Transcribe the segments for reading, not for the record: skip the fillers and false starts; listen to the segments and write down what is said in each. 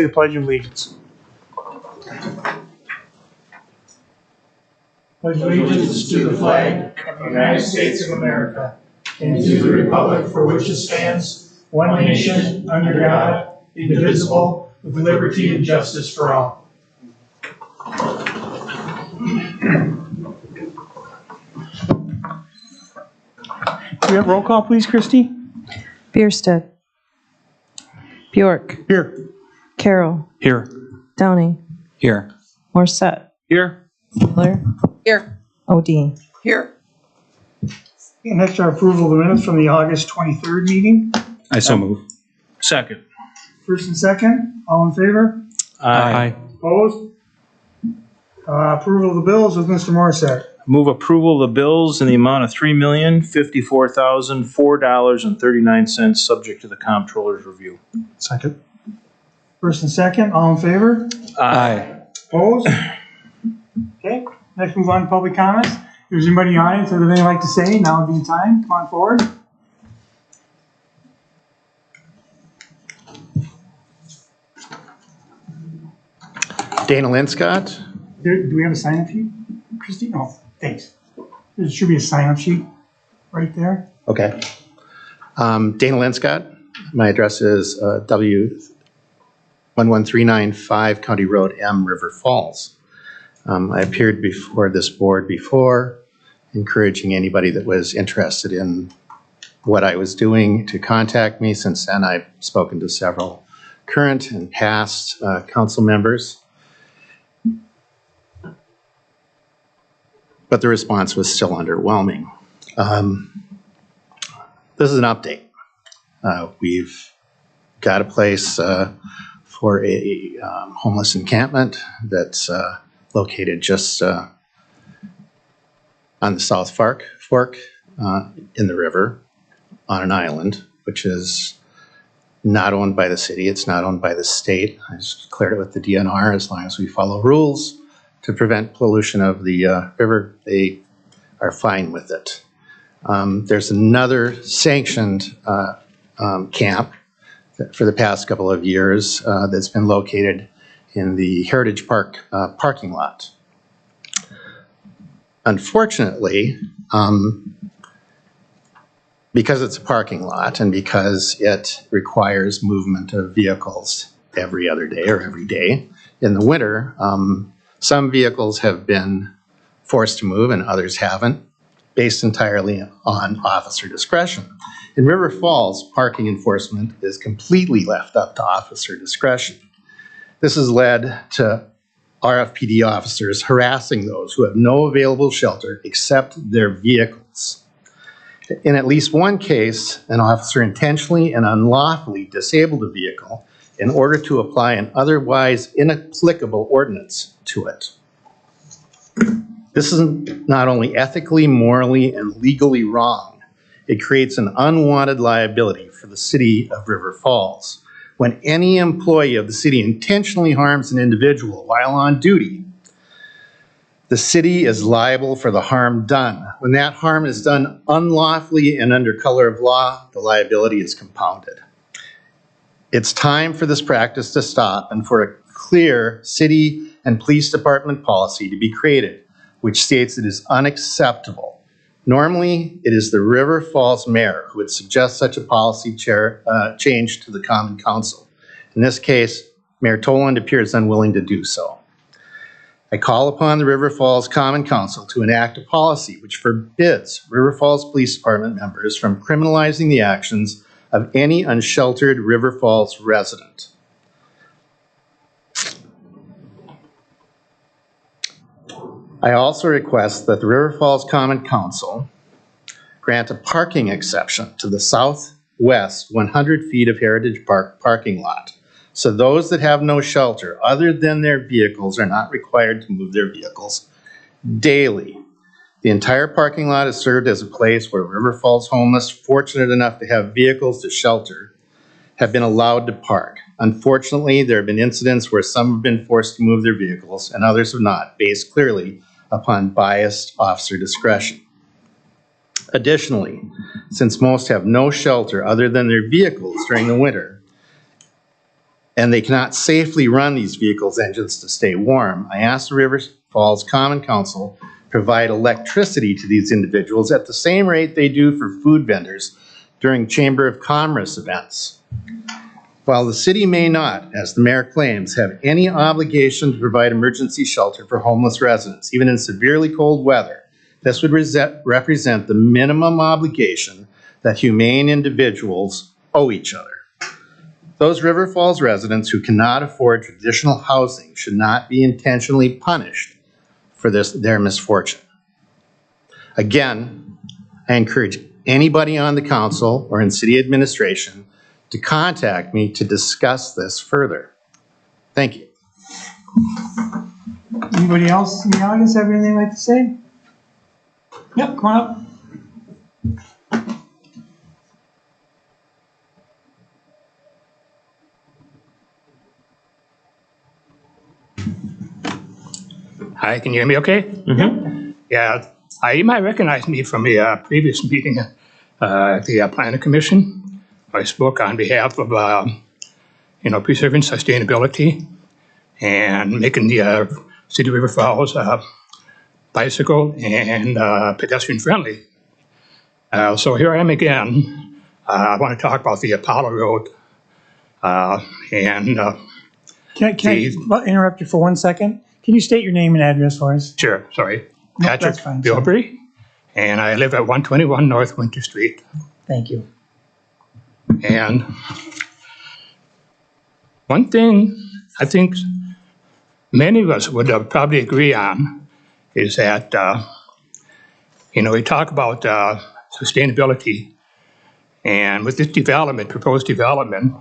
The Pledge of Allegiance. Pledge allegiance to the flag of the United States of America and to the republic for which it stands, one nation, under God, indivisible, with liberty and justice for all. We have roll call, please, Christy? Bierstead. Bjork. Here. Carroll. Here. Downing. Here. Morset. Here. Miller. Here. Odine. Here. Next, our approval of the minutes from the August 23rd meeting. I so move. Second. First and second, all in favor? Aye. Opposed? Approval of the bills with Mr. Morissette. Move approval of the bills in the amount of $3,054,004.39, subject to the comptroller's review. Second. First and second, all in favor? Aye. Opposed? Okay, next move on to public comments. If there's anybody in the audience that has anything like to say, now would be the time. Come on forward. Dana Linscott. Do we have a sign-up sheet? Christy? No, thanks. There should be a sign-up sheet right there. Okay. Dana Linscott. My address is W11395 County Road M, River Falls. I appeared before this board before, encouraging anybody that was interested in what I was doing to contact me. Since then, I've spoken to several current and past council members. But the response was still underwhelming. This is an update. We've got a place for a homeless encampment that's located just on the South Fork in the river on an island, which is not owned by the city. It's not owned by the state. I just cleared it with the DNR. As long as we follow rules to prevent pollution of the river, they are fine with it. There's another sanctioned camp for the past couple of years that's been located in the Heritage Park parking lot. Unfortunately, because it's a parking lot and because it requires movement of vehicles every other day or every day in the winter, some vehicles have been forced to move and others haven't, based entirely on officer discretion. In River Falls, parking enforcement is completely left up to officer discretion. This has led to RFPD officers harassing those who have no available shelter except their vehicles. In at least one case, an officer intentionally and unlawfully disabled a vehicle in order to apply an otherwise inapplicable ordinance to it. This is not only ethically, morally, and legally wrong, it creates an unwanted liability for the city of River Falls. When any employee of the city intentionally harms an individual while on duty, the city is liable for the harm done. When that harm is done unlawfully and under color of law, the liability is compounded. It's time for this practice to stop and for a clear city and police department policy to be created, which states it is unacceptable. Normally, it is the River Falls mayor who would suggest such a policy change to the Common Council. In this case, Mayor Toland appears unwilling to do so. I call upon the River Falls Common Council to enact a policy which forbids River Falls Police Department members from criminalizing the actions of any unsheltered River Falls resident. I also request that the River Falls Common Council grant a parking exception to the southwest 100 feet of Heritage Park parking lot, so those that have no shelter other than their vehicles are not required to move their vehicles daily. The entire parking lot is served as a place where River Falls homeless, fortunate enough to have vehicles to shelter, have been allowed to park. Unfortunately, there have been incidents where some have been forced to move their vehicles and others have not, based clearly upon biased officer discretion. Additionally, since most have no shelter other than their vehicles during the winter, and they cannot safely run these vehicles' engines to stay warm, I asked the River Falls Common Council to provide electricity to these individuals at the same rate they do for food vendors during Chamber of Commerce events. While the city may not, as the mayor claims, have any obligation to provide emergency shelter for homeless residents, even in severely cold weather, this would represent the minimum obligation that humane individuals owe each other. Those River Falls residents who cannot afford traditional housing should not be intentionally punished for their misfortune. Again, I encourage anybody on the council or in city administration to contact me to discuss this further. Thank you. Anybody else in the audience have anything they'd like to say? Yep, come on up. Hi, can you hear me okay? Mm-hmm. Yeah, you might recognize me from the previous meeting at the Planning Commission. I spoke on behalf of, preserving sustainability and making the City of River Falls bicycle and pedestrian friendly. So here I am again. I want to talk about the Apollo Road and Can I interrupt you for 1 second? Can you state your name and address for us? sure, sorry, Nope, Patrick that's fine, sorry. Bilbrey, and I live at 121 North Winter Street. Thank you. And one thing I think many of us would probably agree on is that, we talk about sustainability, and with this development, proposed development,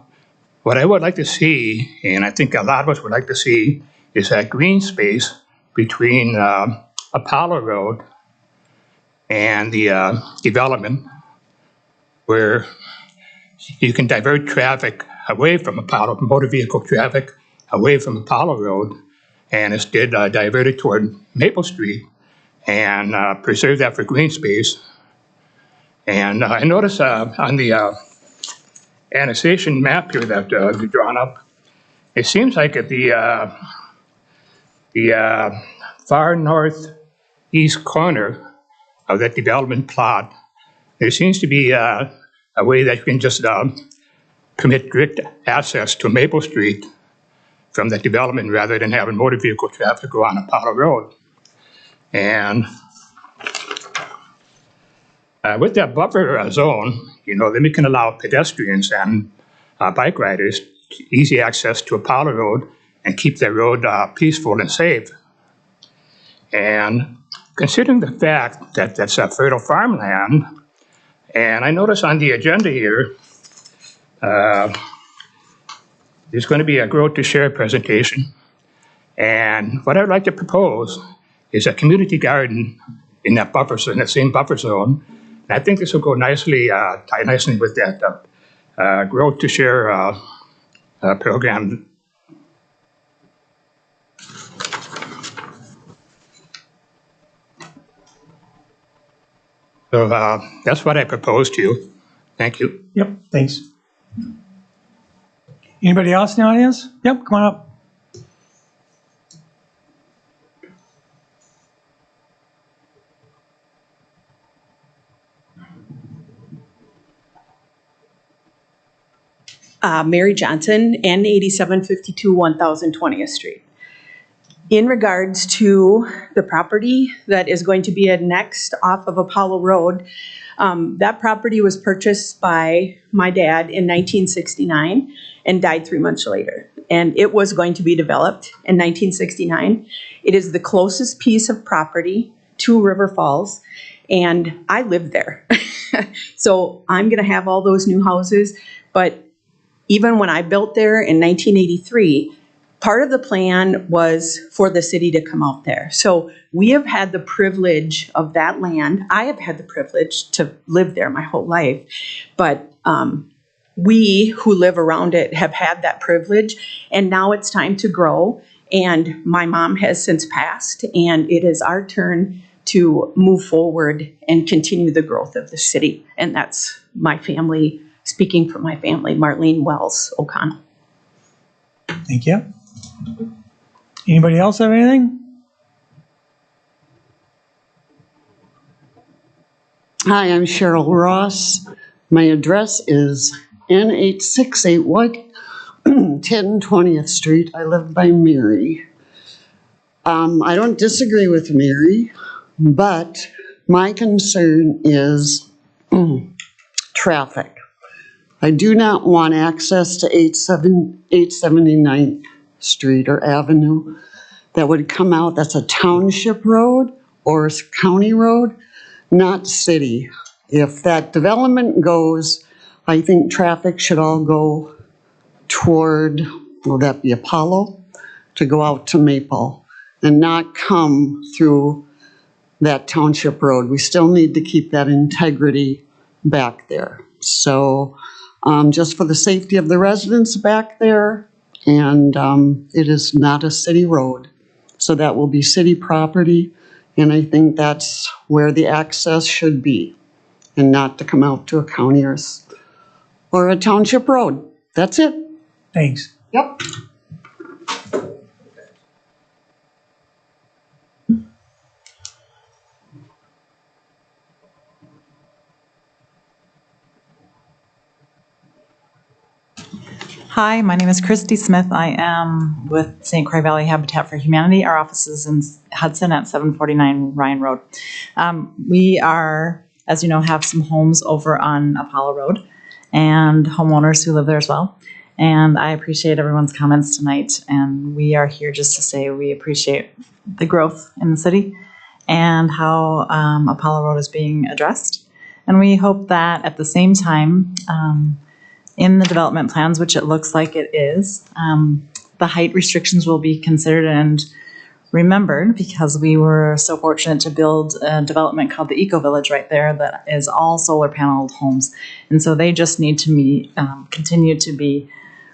what I would like to see, and I think a lot of us would like to see, is that green space between Apollo Road and the development, where you can divert traffic away from Apollo, motor vehicle traffic away from Apollo Road, and instead divert it toward Maple Street and preserve that for green space. And I noticed on the annexation map here that we've drawn up, it seems like at the far northeast corner of that development plot, there seems to be a way that you can just permit direct access to Maple Street from that development rather than having motor vehicle traffic go on Apollo Road. And with that buffer zone, then we can allow pedestrians and bike riders easy access to Apollo Road and keep that road peaceful and safe. And considering the fact that that's a fertile farmland, and I notice on the agenda here, there's going to be a Grow to Share presentation. And what I'd like to propose is a community garden in that buffer zone, in that same buffer zone. And I think this will go nicely, tie nicely with that Grow to Share program. So that's what I propose to you. Thank you. Yep, thanks. Anybody else in the audience? Yep, come on up. Mary Johnson, N8752 1020th Street. In regards to the property that is going to be annexed off of Apollo Road, that property was purchased by my dad in 1969 and died 3 months later. And it was going to be developed in 1969. It is the closest piece of property to River Falls, and I lived there. So I'm gonna have all those new houses, but even when I built there in 1983, part of the plan was for the city to come out there. So we have had the privilege of that land. I have had the privilege to live there my whole life, but we who live around it have had that privilege, and now it's time to grow. And my mom has since passed, and it is our turn to move forward and continue the growth of the city. And that's my family, speaking for my family, Marlene Wells O'Connell. Thank you. Anybody else have anything? Hi, I'm Cheryl Ross. My address is N8681 10 20th Street. I live by Mary. I don't disagree with Mary, but my concern is traffic. I do not want access to 879th Street or Avenue that would come out. That's a township road or county road, not city. If that development goes, I think traffic should all go toward, will that be Apollo, to go out to Maple and not come through that township road. We still need to keep that integrity back there. So just for the safety of the residents back there, and it is not a city road. So that will be city property, and I think that's where the access should be, and not to come out to a county or a township road. That's it. Thanks. Yep. Hi, my name is Christy Smith. I am with St. Croix Valley Habitat for Humanity. Our office is in Hudson at 749 Ryan Road. We are, as you know, have some homes over on Apollo Road and homeowners who live there as well. And I appreciate everyone's comments tonight. And we are here just to say we appreciate the growth in the city and how Apollo Road is being addressed. And we hope that at the same time, in the development plans, which it looks like it is, the height restrictions will be considered and remembered, because we were so fortunate to build a development called the Eco Village right there that is all solar paneled homes. And so they just need to continue to be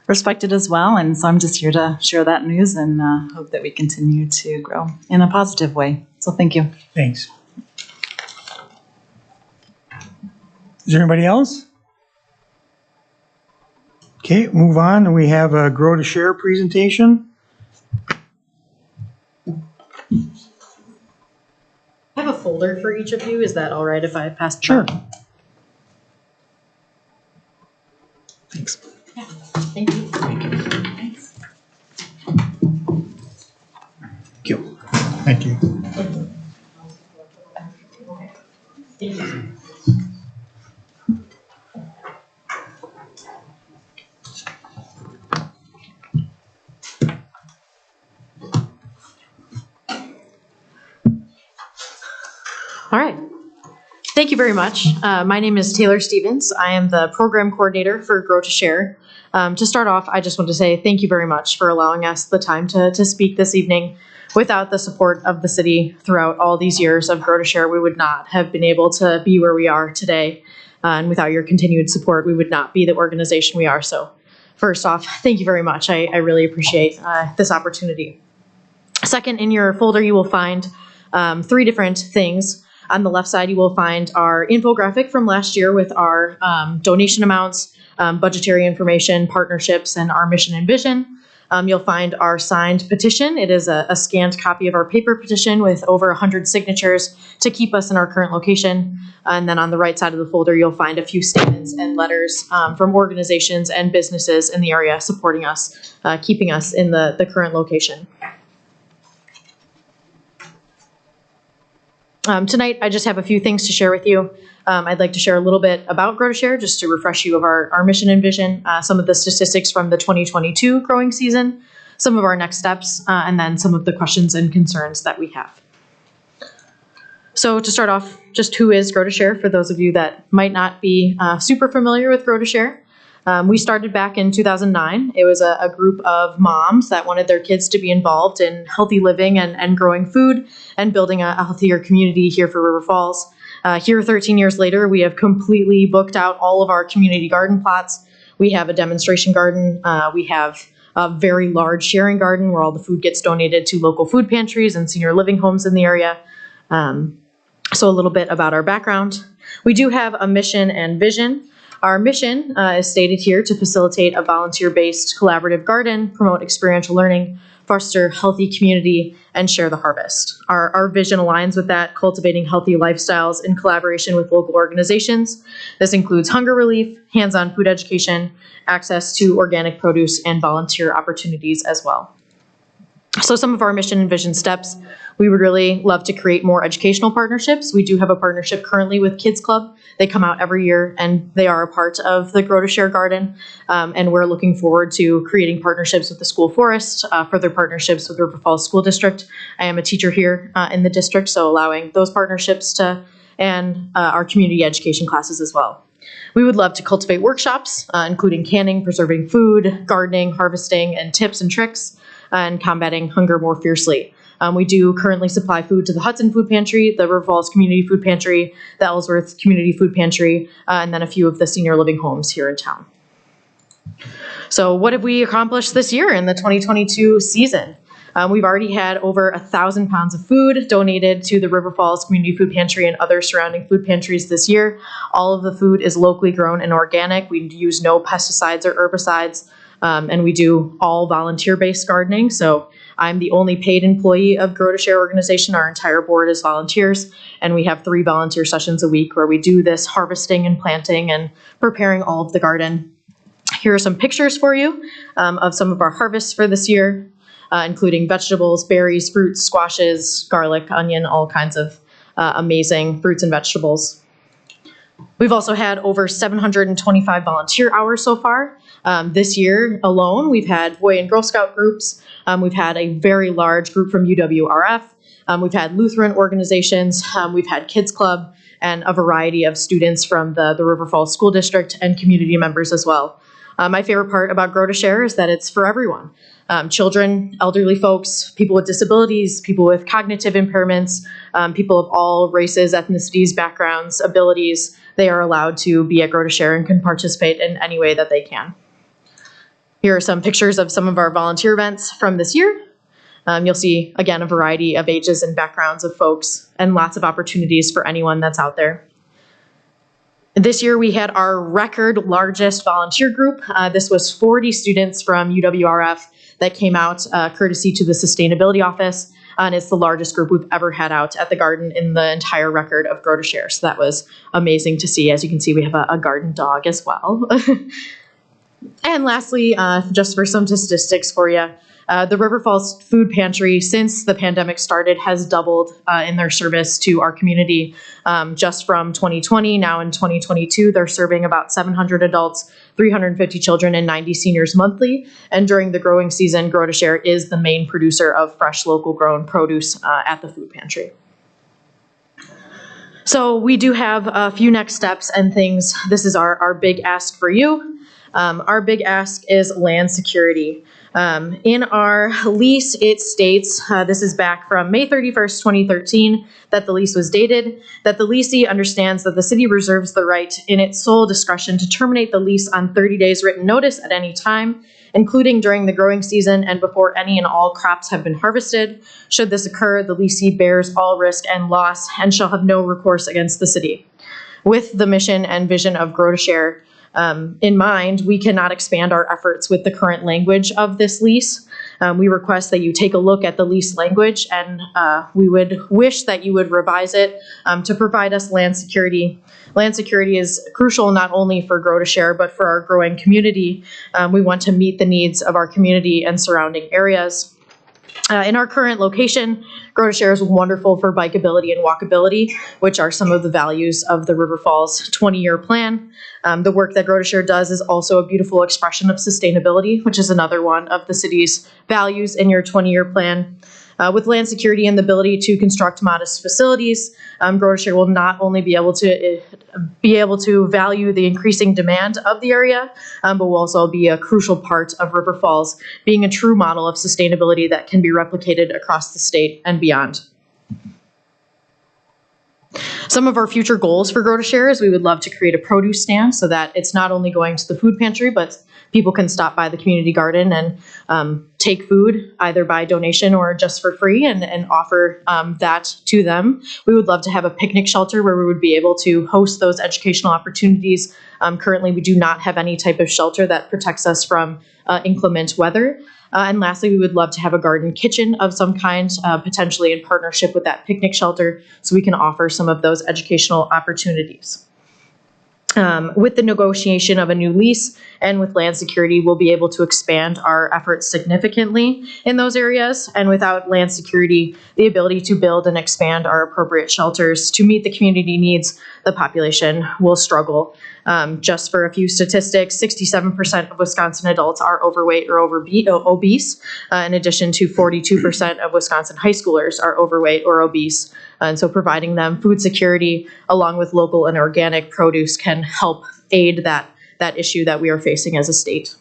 respected as well. And so I'm just here to share that news and hope that we continue to grow in a positive way. So thank you. Thanks. Is there anybody else? Okay, move on. We have a Grow to Share presentation. I have a folder for each of you. Is that all right if I pass it Sure. on? Thanks. Yeah. Thank you. Thanks. Thank you. Thank you. Thank you. All right. Thank you very much. My name is Taylor Stevens. I am the program coordinator for Grow to Share. To start off, I just want to say thank you very much for allowing us the time to speak this evening. Without the support of the city throughout all these years of Grow to Share, we would not have been able to be where we are today. And without your continued support, we would not be the organization we are. So first off, thank you very much. I really appreciate this opportunity. Second, in your folder, you will find 3 different things. On the left side, you will find our infographic from last year with our donation amounts, budgetary information, partnerships, and our mission and vision. You'll find our signed petition. It is a scanned copy of our paper petition with over 100 signatures to keep us in our current location. And then on the right side of the folder, you'll find a few statements and letters from organizations and businesses in the area supporting us, keeping us in the current location. Tonight, I just have a few things to share with you. I'd like to share a little bit about Grow to Share, just to refresh you of our mission and vision, some of the statistics from the 2022 growing season, some of our next steps, and then some of the questions and concerns that we have. So to start off, just who is Grow to Share for those of you that might not be super familiar with Grow to Share. We started back in 2009. It was a group of moms that wanted their kids to be involved in healthy living and growing food and building a healthier community here for River Falls. Here 13 years later, we have completely booked out all of our community garden plots. We have a demonstration garden. We have a very large sharing garden where all the food gets donated to local food pantries and senior living homes in the area. So a little bit about our background. We do have a mission and vision. Our mission is stated here to facilitate a volunteer-based collaborative garden, promote experiential learning, foster healthy community, and share the harvest. Our vision aligns with that, cultivating healthy lifestyles in collaboration with local organizations. This includes hunger relief, hands-on food education, access to organic produce, and volunteer opportunities as well. So some of our mission and vision steps, we would really love to create more educational partnerships. We do have a partnership currently with Kids Club. They come out every year and they are a part of the Grow to Share Garden. And we're looking forward to creating partnerships with the school forest, further partnerships with River Falls School District. I am a teacher here in the district, so allowing those partnerships and our community education classes as well. We would love to cultivate workshops, including canning, preserving food, gardening, harvesting, and tips and tricks, and combating hunger more fiercely. We do currently supply food to the Hudson Food Pantry, the River Falls Community Food Pantry, the Ellsworth Community Food Pantry, and then a few of the senior living homes here in town. So what have we accomplished this year in the 2022 season? We've already had over 1,000 pounds of food donated to the River Falls Community Food Pantry and other surrounding food pantries this year. All of the food is locally grown and organic. We use no pesticides or herbicides. And we do all volunteer-based gardening. So I'm the only paid employee of Grow to Share organization. Our entire board is volunteers, and we have 3 volunteer sessions a week where we do this harvesting and planting and preparing all of the garden. Here are some pictures for you of some of our harvests for this year, including vegetables, berries, fruits, squashes, garlic, onion, all kinds of amazing fruits and vegetables. We've also had over 725 volunteer hours so far. This year alone, we've had Boy and Girl Scout groups. We've had a very large group from UWRF. We've had Lutheran organizations. We've had Kids Club and a variety of students from the River Falls School District and community members as well. My favorite part about Grow to Share is that it's for everyone. Children, elderly folks, people with disabilities, people with cognitive impairments, people of all races, ethnicities, backgrounds, abilities. They are allowed to be at Grow to Share and can participate in any way that they can. Here are some pictures of some of our volunteer events from this year. You'll see, again, a variety of ages and backgrounds of folks and lots of opportunities for anyone that's out there. This year we had our record largest volunteer group. This was 40 students from UWRF that came out courtesy to the Sustainability Office. And it's the largest group we've ever had out at the garden in the entire record of Grow to Share. So that was amazing to see. As you can see, we have a garden dog as well. And lastly, just for some statistics for you, the River Falls Food Pantry, since the pandemic started, has doubled in their service to our community. Just from 2020, now in 2022, they're serving about 700 adults, 350 children, and 90 seniors monthly. And during the growing season, Grow to Share is the main producer of fresh, local grown produce at the food pantry. So we do have a few next steps and things. This is our big ask for you. Our big ask is land security. In our lease, it states, this is back from May 31st, 2013, that the lease was dated, that the leasee understands that the city reserves the right in its sole discretion to terminate the lease on 30 days written notice at any time, including during the growing season and before any and all crops have been harvested. Should this occur, the leasee bears all risk and loss and shall have no recourse against the city. With the mission and vision of Grow to Share in mind, we cannot expand our efforts with the current language of this lease. We request that you take a look at the lease language, and we would wish that you would revise it to provide us land security. Land security is crucial not only for Grow to Share, but for our growing community. We want to meet the needs of our community and surrounding areas. In our current location, Grow to Share is wonderful for bikeability and walkability, which are some of the values of the River Falls 20-year plan. The work that Grow to Share does is also a beautiful expression of sustainability, which is another one of the city's values in your 20-year plan. With land security and the ability to construct modest facilities, Grow to Share will not only be able to value the increasing demand of the area, but will also be a crucial part of River Falls, being a true model of sustainability that can be replicated across the state and beyond. Some of our future goals for Grow to Share is we would love to create a produce stand so that it's not only going to the food pantry, but people can stop by the community garden and take food either by donation or just for free and offer that to them. We would love to have a picnic shelter where we would be able to host those educational opportunities. Currently, we do not have any type of shelter that protects us from inclement weather. And lastly, we would love to have a garden kitchen of some kind, potentially in partnership with that picnic shelter, so we can offer some of those educational opportunities. With the negotiation of a new lease and with land security, we'll be able to expand our efforts significantly in those areas. And without land security, the ability to build and expand our appropriate shelters to meet the community needs, the population will struggle. Just for a few statistics, 67% of Wisconsin adults are overweight or obese, in addition to 42% of Wisconsin high schoolers are overweight or obese. And so providing them food security along with local and organic produce can help aid that issue that we are facing as a state.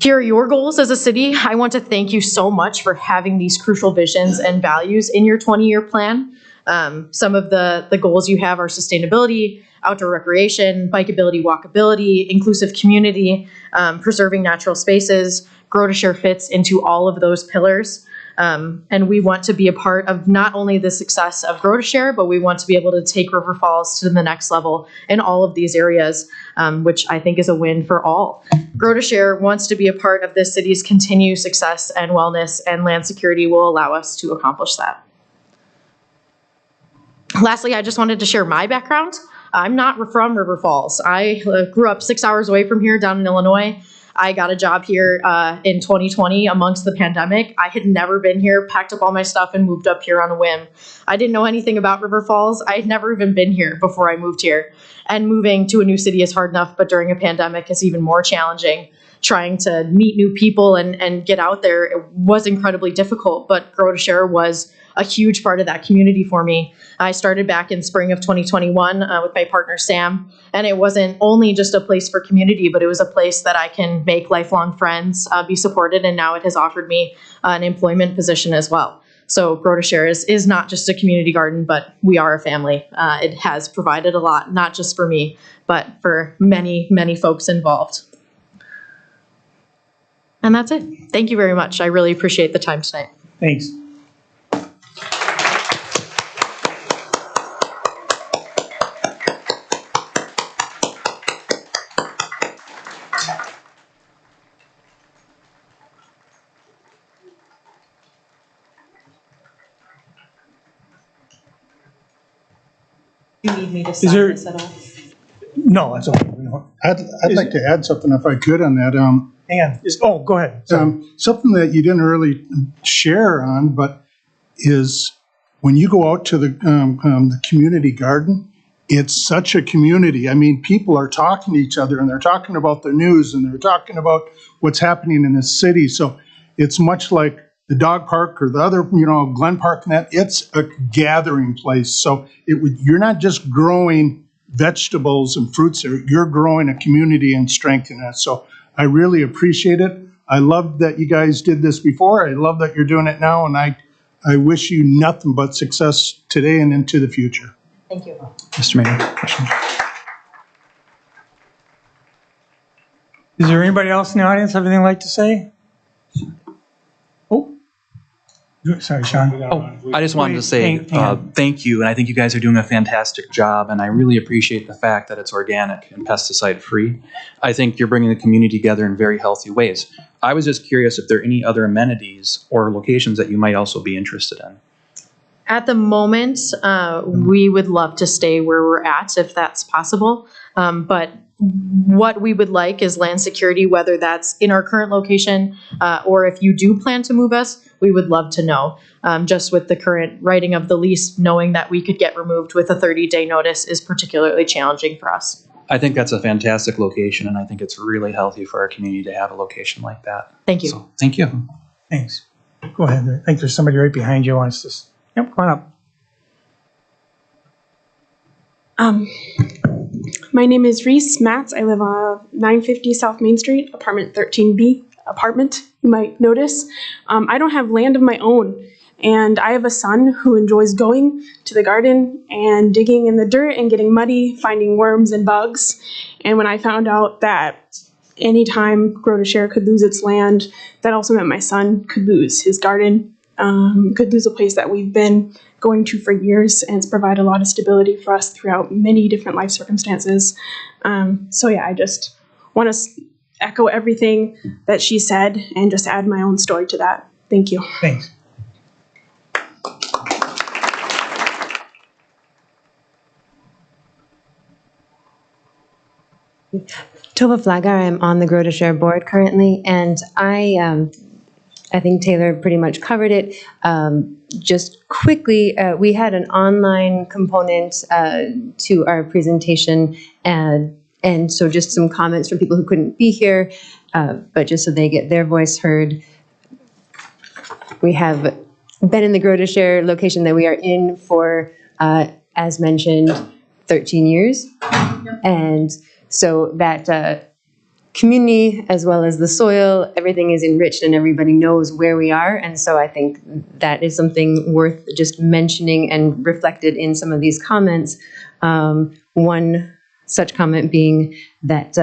Here are your goals as a city. I want to thank you so much for having these crucial visions and values in your 20-year plan. Some of the goals you have are sustainability, outdoor recreation, bikeability, walkability, inclusive community, preserving natural spaces. Grow to Share fits into all of those pillars. And we want to be a part of not only the success of Grow to Share, but we want to be able to take River Falls to the next level in all of these areas, which I think is a win for all. Grow to Share wants to be a part of this city's continued success and wellness, and land security will allow us to accomplish that. Lastly, I just wanted to share my background. I'm not from River Falls. I grew up 6 hours away from here down in Illinois. I got a job here in 2020 amongst the pandemic. I had never been here, packed up all my stuff and moved up here on a whim. I didn't know anything about River Falls. I had never even been here before I moved here. And moving to a new city is hard enough, but during a pandemic is even more challenging. Trying to meet new people and get out there, it was incredibly difficult, but Grow to Share was a huge part of that community for me. I started back in spring of 2021 with my partner Sam, and it wasn't only just a place for community, but it was a place that I can make lifelong friends, be supported, and now it has offered me an employment position as well. So Grow to Share is not just a community garden, but we are a family. It has provided a lot, not just for me, but for many, many folks involved. And that's it. Thank you very much. I really appreciate the time tonight. Thanks. You need me to Is there- this at all? No, that's okay. I'd like to add something if I could on that. Hang on. Go ahead. Sorry. Something that you didn't really share on, but is when you go out to the community garden, it's such a community. I mean, people are talking to each other and they're talking about the news and they're talking about what's happening in the city. So it's much like the dog park or the other, Glen Park and that. It's a gathering place. So you're not just growing vegetables and fruits there, you're growing a community and strengthening it. So I really appreciate it. I love that you guys did this before. I love that you're doing it now, and I wish you nothing but success today and into the future. Thank you. Mr. Mayor, question? Is there anybody else in the audience have anything they'd like to say? Oh, sorry, Sean. Oh, I just wanted to say Hang on. thank you, and I think you guys are doing a fantastic job, and I really appreciate the fact that it's organic and pesticide-free. I think you're bringing the community together in very healthy ways. I was just curious if there are any other amenities or locations that you might also be interested in. At the moment, we would love to stay where we're at if that's possible. But what we would like is land security, whether that's in our current location or if you do plan to move us, we would love to know. Just with the current writing of the lease, knowing that we could get removed with a 30-day notice is particularly challenging for us. I think that's a fantastic location, and I think it's really healthy for our community to have a location like that. Thank you. So, thank you. Thanks. Go ahead. I think there's somebody right behind you who wants to. Yep, come on up. My name is Reese Matz. I live on 950 South Main Street, apartment 13B apartment, you might notice. I don't have land of my own, and I have a son who enjoys going to the garden and digging in the dirt and getting muddy, finding worms and bugs. And when I found out that anytime Grow to Share could lose its land, that also meant my son could lose his garden, could lose a place that we've been going to for years, and it's provided a lot of stability for us throughout many different life circumstances. So yeah, I just want to echo everything that she said and just add my own story to that. Thank you. Thanks. Tova Flaggar, I'm on the Grow to Share board currently, and I think Taylor pretty much covered it. Just quickly, we had an online component to our presentation, and so just some comments from people who couldn't be here, but just so they get their voice heard. We have been in the Grow to Share location that we are in for, as mentioned, 13 years. And so that community, as well as the soil, everything is enriched and everybody knows where we are. And so I think that is something worth just mentioning and reflected in some of these comments. One such comment being that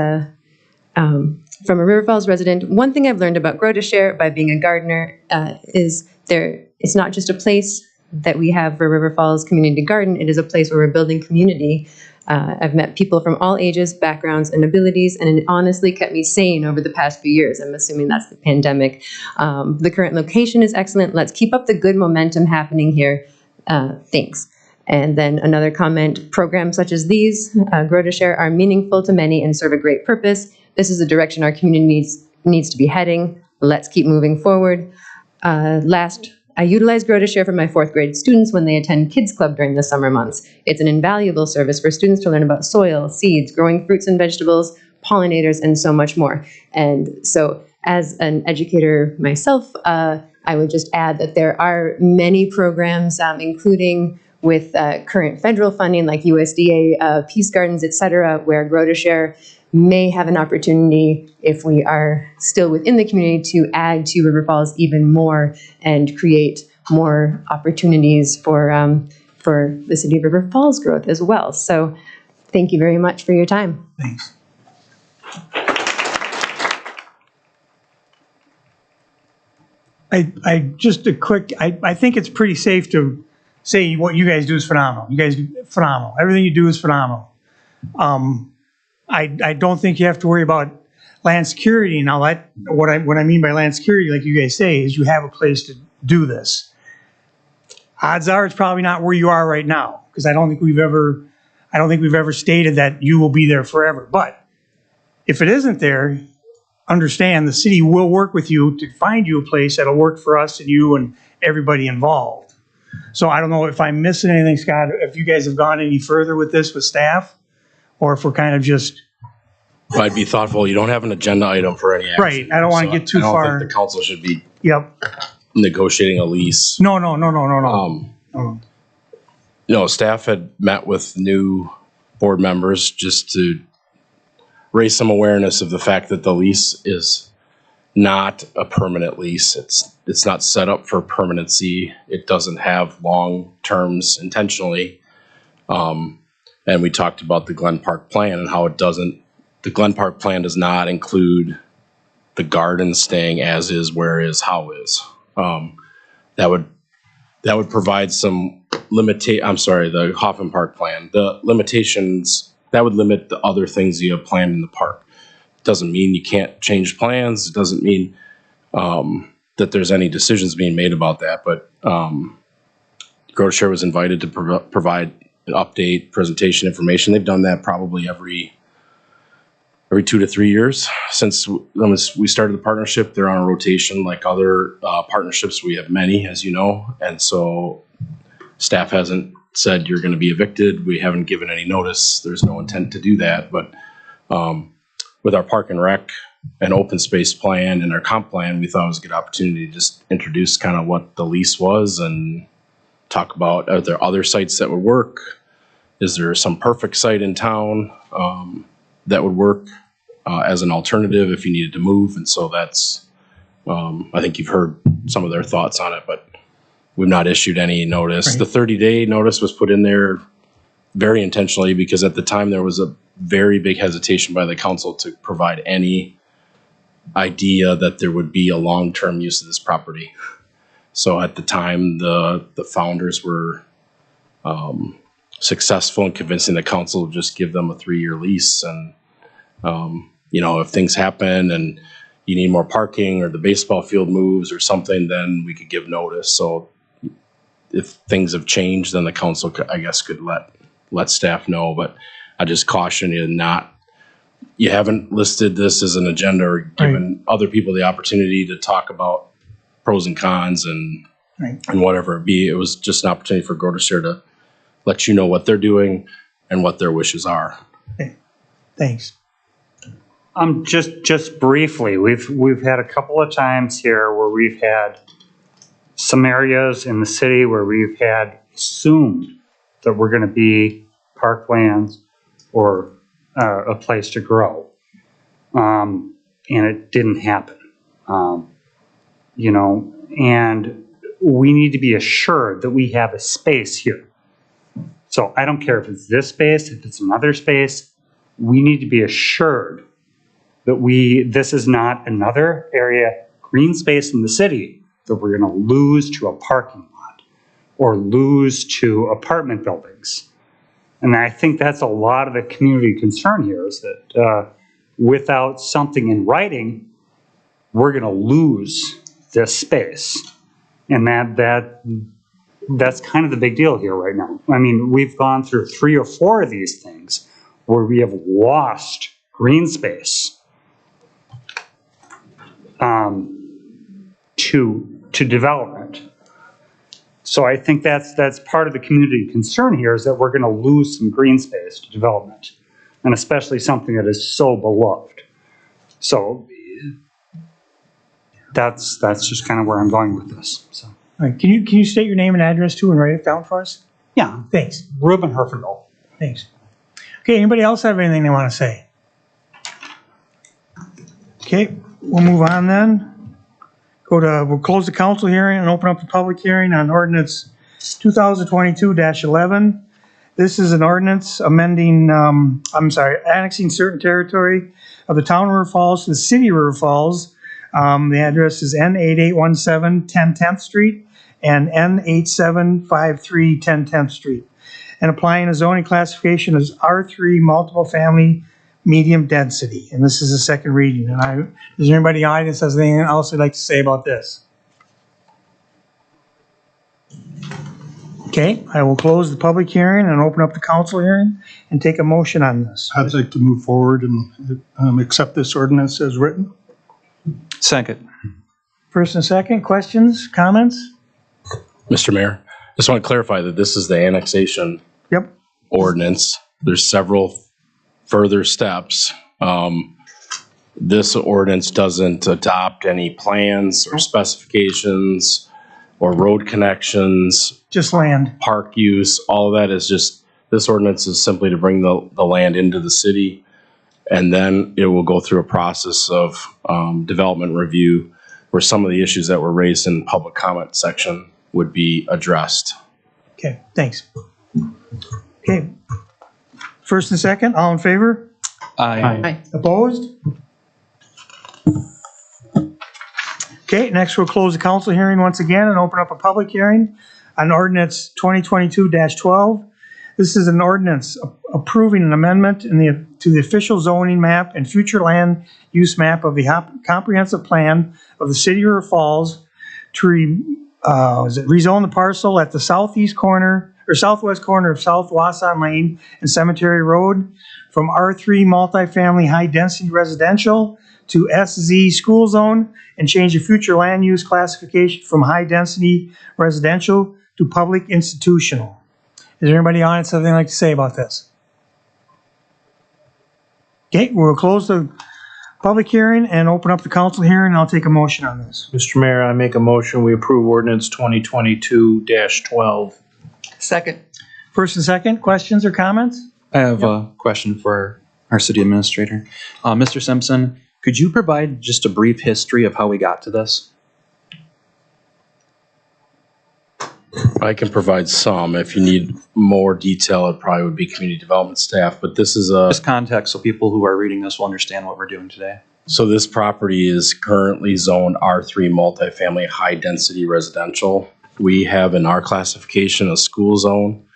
from a River Falls resident, one thing I've learned about Grow to Share by being a gardener is it's not just a place that we have for River Falls Community Garden, it is a place where we're building community. I've met people from all ages, backgrounds, and abilities, and it honestly kept me sane over the past few years. I'm assuming that's the pandemic. The current location is excellent. Let's keep up the good momentum happening here. Thanks. And then another comment, programs such as these, Grow to Share, are meaningful to many and serve a great purpose. This is the direction our community needs to be heading. Let's keep moving forward. Last, I utilize Grow to Share for my 4th grade students when they attend Kids Club during the summer months. It's an invaluable service for students to learn about soil, seeds, growing fruits and vegetables, pollinators, and so much more. And so as an educator myself, I would just add that there are many programs, including with current federal funding like USDA, Peace Gardens, et cetera, where Grow to Share may have an opportunity, if we are still within the community, to add to River Falls even more and create more opportunities for the city of River Falls growth as well. So thank you very much for your time. Thanks. I think it's pretty safe to say what you guys do is phenomenal. You guys do phenomenal. Everything you do is phenomenal. I don't think you have to worry about land security. Now, what I mean by land security, like you guys say, is you have a place to do this. Odds are it's probably not where you are right now, because I don't think we've ever stated that you will be there forever. But if it isn't there, understand the city will work with you to find you a place that'll work for us and you and everybody involved. So I don't know if I'm missing anything, Scott, if you guys have gone any further with this with staff, or if we're kind of just... I'd be thoughtful. You don't have an agenda item for any action. Right. I don't want to get too far. I don't think the council should be Yep. negotiating a lease. No. Staff had met with new board members just to raise some awareness of the fact that the lease is not a permanent lease. It's not set up for permanency. It doesn't have long terms intentionally. And we talked about the Glen Park plan and how the Glen Park plan does not include the garden staying as is, where is, how is. That would provide some the Hoffman Park plan. The limitations, that would limit the other things you have planned in the park. It doesn't mean you can't change plans. It doesn't mean that there's any decisions being made about that. But Grow to Share was invited to provide an update, presentation information. They've done that probably every 2 to 3 years since we started the partnership. They're on a rotation like other partnerships. We have many, as you know, and so staff hasn't said you're going to be evicted. We haven't given any notice. There's no intent to do that. But with our park and rec and open space plan and our comp plan, we thought it was a good opportunity to just introduce kind of what the lease was and talk about, are there other sites that would work? Is there some perfect site in town that would work as an alternative if you needed to move? And so that's, I think you've heard some of their thoughts on it, but we've not issued any notice. Right. The 30-day notice was put in there very intentionally because at the time there was a very big hesitation by the council to provide any idea that there would be a long-term use of this property. So at the time, the founders were successful in convincing the council to just give them a 3-year lease. And, you know, if things happen and you need more parking or the baseball field moves or something, then we could give notice. So if things have changed, then the council, I guess, could let staff know. But I just caution you you haven't listed this as an agenda or given other people the opportunity to talk about pros and cons and whatever it be. It was just an opportunity for GoToShare to let you know what they're doing and what their wishes are. Okay. Thanks. Just briefly, we've had a couple of times here where we've had some areas in the city where we've had assumed that we're going to be parklands or a place to grow, and it didn't happen. You know, and we need to be assured that we have a space here. So I don't care if it's this space, if it's another space, we need to be assured that this is not another area, green space in the city, that we're going to lose to a parking lot or lose to apartment buildings. And I think that's a lot of the community concern here, is that without something in writing, we're going to lose this space. And that's kind of the big deal here right now. I mean, we've gone through 3 or 4 of these things where we have lost green space to development. So I think that's part of the community concern here, is that we're going to lose some green space to development, and especially something that is so beloved. So that's just kind of where I'm going with this. So. All right. Can you state your name and address too and write it down for us? Yeah. Thanks. Ruben Herfindahl. Thanks. Okay. Anybody else have anything they want to say? Okay. We'll move on then. We'll close the council hearing and open up the public hearing on ordinance 2022-11. This is an ordinance amending, annexing certain territory of the town of River Falls to the city of River Falls. The address is N8817 1010th Street and N8753 1010th Street. And applying a zoning classification as R3 multiple family medium density. And this is a second reading. And is there anybody in the audience that has anything else they'd like to say about this? Okay, I will close the public hearing and open up the council hearing and take a motion on this. I'd like to move forward and accept this ordinance as written. Second. First and second, questions, comments? Mr. Mayor, just want to clarify that this is the annexation ordinance. There's several further steps. This ordinance doesn't adopt any plans or specifications or road connections. Just land. Park use, all of that is just, this ordinance is simply to bring the land into the city. And then it will go through a process of development review where some of the issues that were raised in the public comment section would be addressed. Okay, thanks. Okay. First and second, all in favor? Aye. Opposed? Okay, next we'll close the council hearing once again and open up a public hearing on ordinance 2022-12. This is an ordinance approving an amendment to the official zoning map and future land use map of the comprehensive plan of the city of River Falls to rezone the parcel at the southwest corner of South Wasson Lane and Cemetery Road from R3 multifamily high density residential to SZ school zone, and change the future land use classification from high density residential to public institutional. Is there anybody on it something they'd like to say about this? Okay, we'll close the public hearing and open up the council hearing, and I'll take a motion on this. Mr. Mayor, I make a motion, we approve ordinance 2022-12. Second. First and second, questions or comments? I have a question for our city administrator. Mr. Simpson, could you provide just a brief history of how we got to this? I can provide some. If you need more detail, it probably would be community development staff, but this is a... Just context so people who are reading this will understand what we're doing today. So this property is currently zoned R3 multifamily high-density residential. We have in our classification a school zone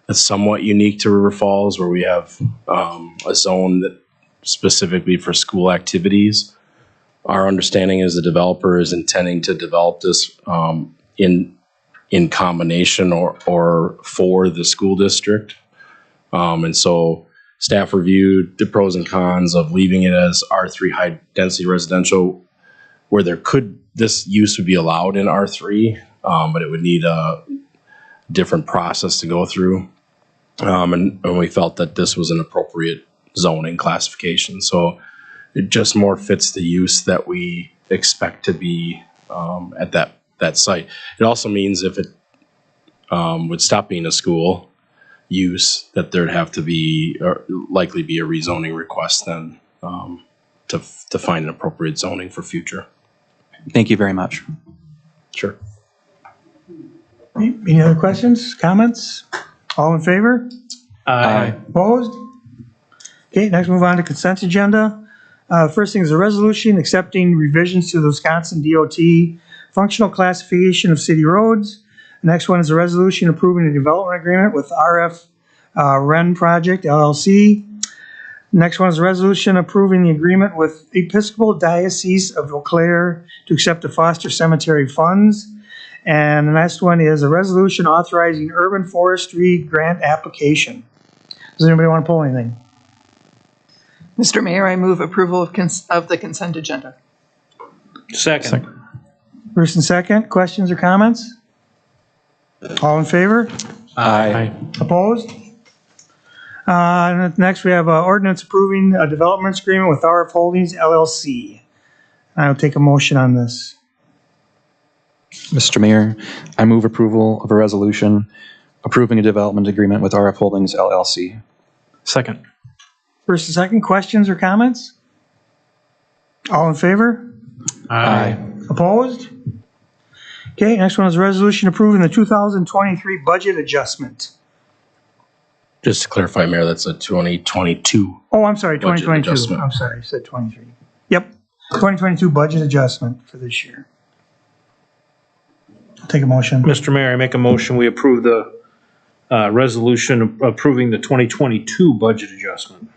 that's somewhat unique to River Falls, where we have a zone that specifically for school activities. Our understanding is the developer is intending to develop this in combination or for the school district. And so staff reviewed the pros and cons of leaving it as R3 high density residential, where this use would be allowed in R3, but it would need a different process to go through. And we felt that this was an appropriate zoning classification. So it just more fits the use that we expect to be at that site. It also means if it would stop being a school use, that there'd have to be, or likely be a rezoning request then to find an appropriate zoning for future. Thank you very much. Sure. Any other questions, comments? All in favor? Aye. Opposed? Okay, next move on to consent agenda. First thing is a resolution accepting revisions to the Wisconsin DOT functional classification of city roads. The next one is a resolution approving a development agreement with RF Ren Project LLC. Next one is a resolution approving the agreement with Episcopal Diocese of Eau Claire to accept the Foster Cemetery funds. And the next one is a resolution authorizing urban forestry grant application. Does anybody want to pull anything? Mr. Mayor, I move approval of the consent agenda. Second. First and second, questions or comments? All in favor? Aye. Opposed? Next, we have ordinance approving a development agreement with RF Holdings LLC. I'll take a motion on this. Mr. Mayor, I move approval of a resolution approving a development agreement with RF Holdings LLC. Second. First and second, questions or comments? All in favor? Aye. Opposed? Okay, next one is a resolution approving the 2023 budget adjustment. Just to clarify, Mayor, that's a 2022. Oh, I'm sorry, Budget 2022. adjustment. I'm sorry, I said 23. Yep, 2022 budget adjustment for this year. I'll take a motion. Mr. Mayor, I make a motion, we approve the resolution approving the 2022 budget adjustment.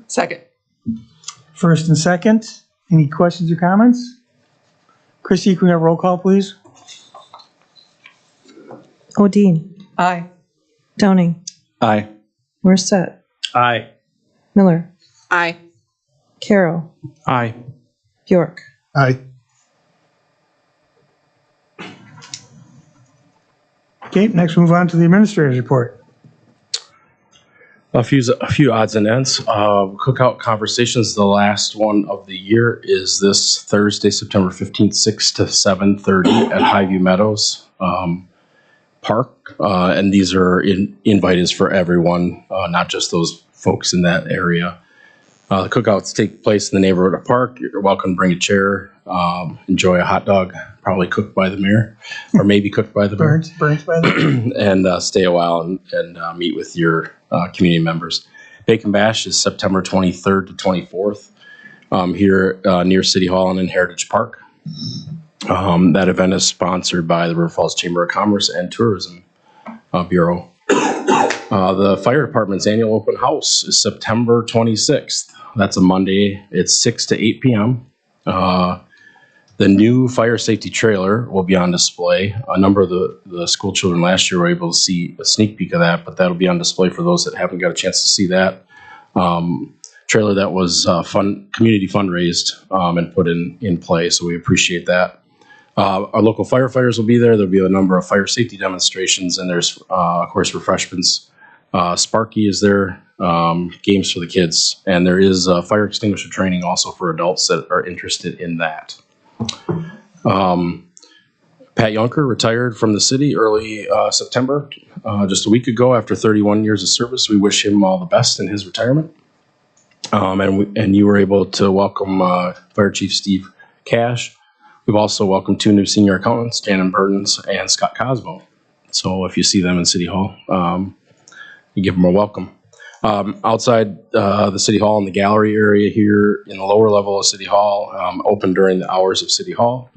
Second. First and second, any questions or comments? Christie, can we have a roll call, please? Odine. Aye. Downing. Aye. Morissette. Aye. Miller. Aye. Carroll. Aye. Bjork. Aye. Okay, next move on to the administrator's report. A few odds and ends. Cookout Conversations, the last one of the year, is this Thursday, September 15th, 6 to 7:30 at Highview Meadows Park. And these are invite for everyone, not just those folks in that area. The cookouts take place in the neighborhood of park. You're welcome to bring a chair, enjoy a hot dog, probably cooked by the mayor, or maybe cooked by the mayor. Burns by the And stay a while and meet with your community members. Bacon Bash is September 23rd to 24th here near City Hall and in Heritage Park. That event is sponsored by the River Falls Chamber of Commerce and Tourism Bureau. The fire department's annual open house is September 26th. That's a Monday. It's 6 to 8 p.m. The new fire safety trailer will be on display. A number of the school children last year were able to see a sneak peek of that, but that'll be on display for those that haven't got a chance to see that. Trailer that was community fundraised and put in play, so we appreciate that. Our local firefighters will be there. There'll be a number of fire safety demonstrations, and there's, of course, refreshments. Sparky is there, games for the kids, and there is fire extinguisher training also for adults that are interested in that. Pat Yunker retired from the city early September, just a week ago after 31 years of service. We wish him all the best in his retirement. And you were able to welcome Fire Chief Steve Cash. We've also welcomed 2 new senior accountants, Janet Burtons and Scott Cosmo. So if you see them in City Hall, you give them a welcome. Outside the City Hall in the gallery area here in the lower level of City Hall, open during the hours of City Hall.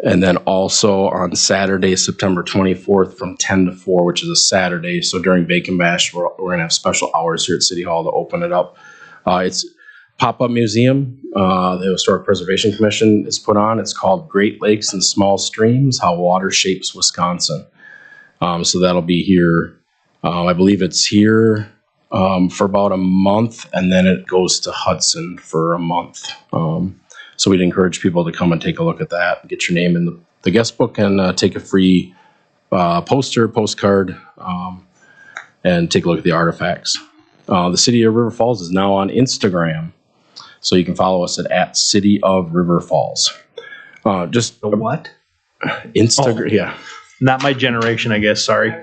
And then also on Saturday, September 24th from 10 to 4, which is a Saturday. So during Bacon Bash, we're going to have special hours here at City Hall to open it up. It's pop-up museum the Historic Preservation Commission is put on. It's called Great Lakes and Small Streams, How Water Shapes Wisconsin. So that'll be here. I believe it's here for about a month, and then it goes to Hudson for a month. So we'd encourage people to come and take a look at that, get your name in the guest book, and take a free postcard, and take a look at the artifacts. The City of River Falls is now on Instagram, so you can follow us at City of River Falls. Just what? Instagram, yeah. Not my generation, I guess, sorry.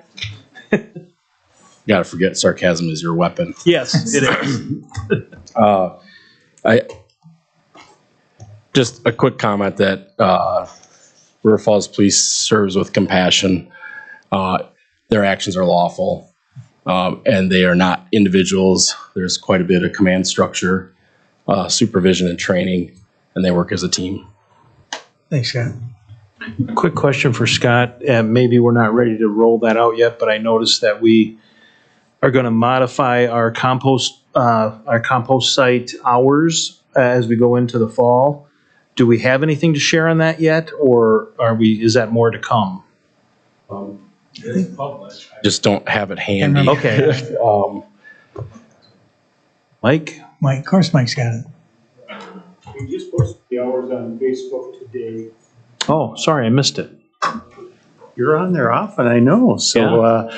Gotta forget sarcasm is your weapon. Yes, it is. Just a quick comment that River Falls Police serves with compassion. Their actions are lawful, and they are not individuals. There's quite a bit of command structure, supervision and training, and they work as a team. Thanks, Scott. Quick question for Scott, and maybe we're not ready to roll that out yet, but I noticed that we are going to modify our compost site hours as we go into the fall. Do we have anything to share on that yet, or is that more to come? Just don't have it handy. Okay. Mike? Mike, of course Mike's got it. We just posted the hours on Facebook today. Oh, sorry, I missed it. You're on there often, I know. So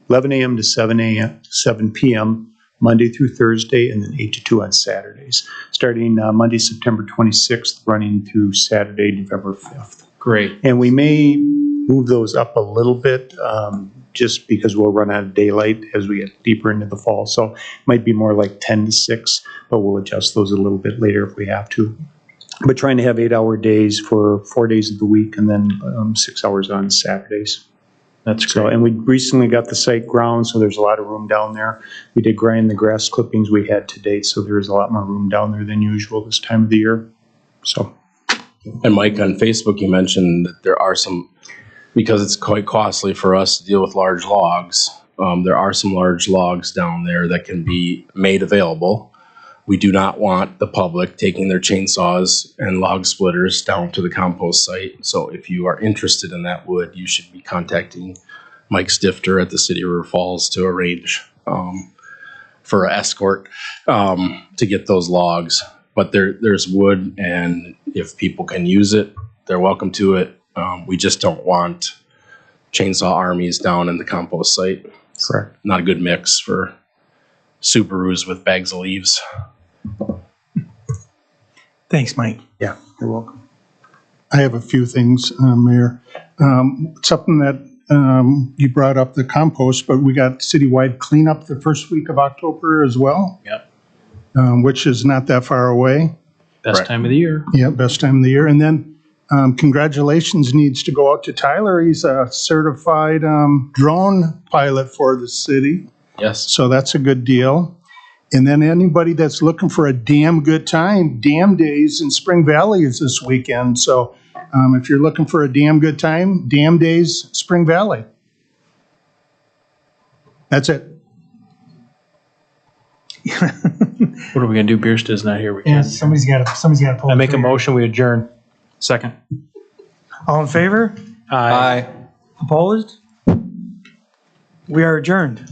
11 a.m. to 7 p.m. Monday through Thursday, and then 8 to 2 on Saturdays. Starting Monday, September 26th, running through Saturday, November 5th. Great. And we may move those up a little bit just because we'll run out of daylight as we get deeper into the fall. So it might be more like 10 to 6, but we'll adjust those a little bit later if we have to. But trying to have 8-hour days for 4 days of the week, and then 6 hours on Saturdays. That's great. So, and we recently got the site ground, so there's a lot of room down there. We did grind the grass clippings we had to date, so there's a lot more room down there than usual this time of the year. So. And Mike, on Facebook, you mentioned that there are some, because it's quite costly for us to deal with large logs, there are some large logs down there that can be made available. We do not want the public taking their chainsaws and log splitters down to the compost site. So if you are interested in that wood, you should be contacting Mike Stifter at the City of River Falls to arrange for an escort to get those logs. But there's wood, and if people can use it, they're welcome to it. We just don't want chainsaw armies down in the compost site. Correct. Not a good mix for Subarus with bags of leaves. Thanks, Mike. Yeah, you're welcome. I have a few things, Mayor. Something that you brought up, the compost, but we got citywide cleanup the first week of October as well. Yep. Which is not that far away. Best time of the year. Yeah, best time of the year. And then congratulations needs to go out to Tyler. He's a certified drone pilot for the city. Yes. So that's a good deal. And then anybody that's looking for a damn good time, Dam Days in Spring Valley is this weekend. So if you're looking for a damn good time, Dam Days, Spring Valley. That's it. What are we gonna do? Biersta's not here. We Yeah, can't. somebody's got to pull. I the make a trigger. motion, we adjourn. Second. All in favor? Aye. Opposed? We are adjourned.